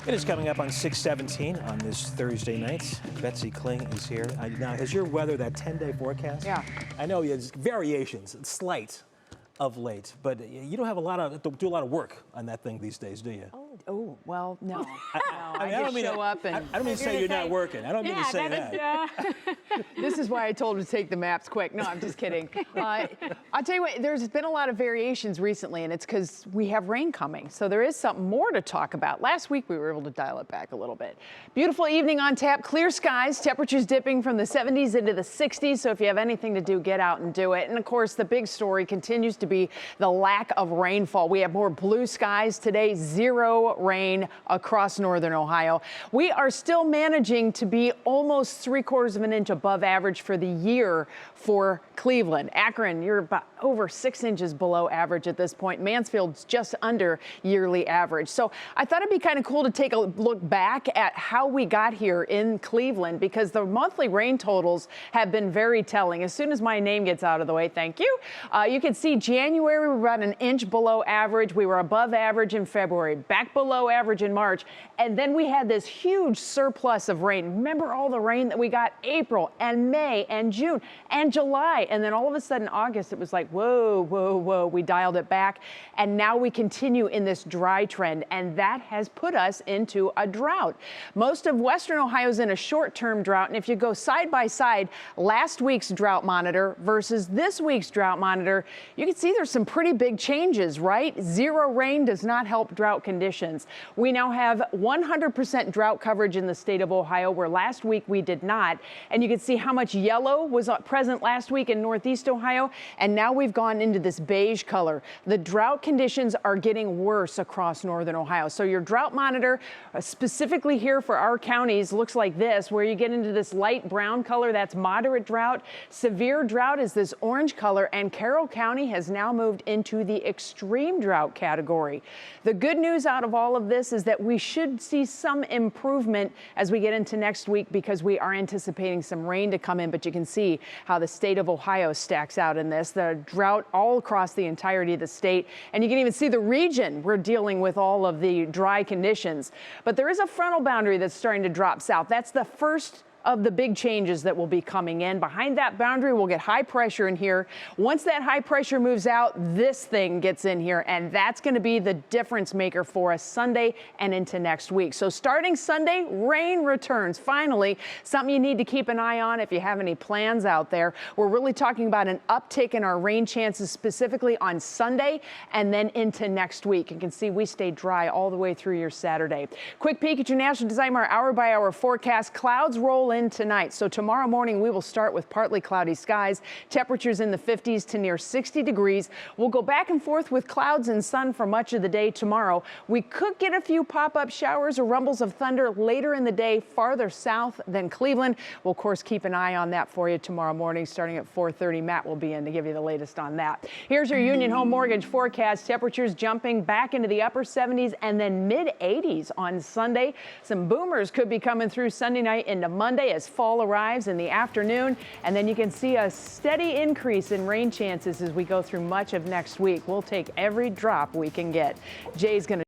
It is coming up on 6:17 on this Thursday night. Betsy Kling is here. Now, has your weather, that 10-day forecast? Yeah. I know there's variations, slight of late, but you don't have do a lot of work on that thing these days, do you? Oh, well, no. I just show up and... I don't mean to say you're not working. I don't mean to say that. This is why I told him to take the maps quick. No, I'm just kidding. I'll tell you what, there's been a lot of variations recently, and it's because we have rain coming. So there is something more to talk about. Last week, we were able to dial it back a little bit. Beautiful evening on tap, clear skies, temperatures dipping from the 70s into the 60s. So if you have anything to do, get out and do it. And of course, the big story continues to be the lack of rainfall. We have more blue skies today, 0 rain across northern Ohio. We are still managing to be almost 3/4 of an inch above average for the year for Cleveland. Akron, you're about over 6 inches below average at this point. Mansfield's just under yearly average. So I thought it'd be kind of cool to take a look back at how we got here in Cleveland, because the monthly rain totals have been very telling. As soon as my name gets out of the way, thank you. You can see January, we were about an inch below average. We were above average in February, back below average in March. And then we had this huge surplus of rain. Remember all the rain that we got April and May and June and July. And then all of a sudden, August, it was like, whoa, whoa, whoa. We dialed it back. And now we continue in this dry trend. And that has put us into a drought. Most of Western Ohio's in a short-term drought. And if you go side by side, last week's drought monitor versus this week's drought monitor, you can see there's some pretty big changes, right? 0 rain does not help drought conditions. We now have 100% drought coverage in the state of Ohio, where last week we did not. And you can see how much yellow was present last week in Northeast Ohio. And now we've gone into this beige color. The drought conditions are getting worse across northern Ohio. So your drought monitor, specifically here for our counties, looks like this, where you get into this light brown color. That's moderate drought. Severe drought is this orange color. And Carroll County has now moved into the extreme drought category. The good news out of all of this is that we should see some improvement as we get into next week, because we are anticipating some rain to come in. But you can see how the state of Ohio stacks out in this. The drought all across the entirety of the state. And you can even see the region. We're dealing with all of the dry conditions. But there is a frontal boundary that's starting to drop south. That's the first of the big changes that will be coming in. Behind that boundary, we'll get high pressure in here. Once that high pressure moves out, this thing gets in here, and that's going to be the difference maker for us Sunday and into next week. So starting Sunday, rain returns. Finally, something you need to keep an eye on if you have any plans out there. We're really talking about an uptick in our rain chances, specifically on Sunday and then into next week. You can see we stay dry all the way through your Saturday. Quick peek at your National Designer hour-by-hour forecast. Clouds roll in tonight. So tomorrow morning, we will start with partly cloudy skies, temperatures in the 50s to near 60 degrees. We'll go back and forth with clouds and sun for much of the day tomorrow. We could get a few pop-up showers or rumbles of thunder later in the day farther south than Cleveland. We'll, of course, keep an eye on that for you tomorrow morning starting at 4:30. Matt will be in to give you the latest on that. Here's your Union Home Mortgage forecast. Temperatures jumping back into the upper 70s and then mid-80s on Sunday. Some boomers could be coming through Sunday night into Monday as fall arrives in the afternoon. And then you can see a steady increase in rain chances as we go through much of next week. We'll take every drop we can get. Jay's going to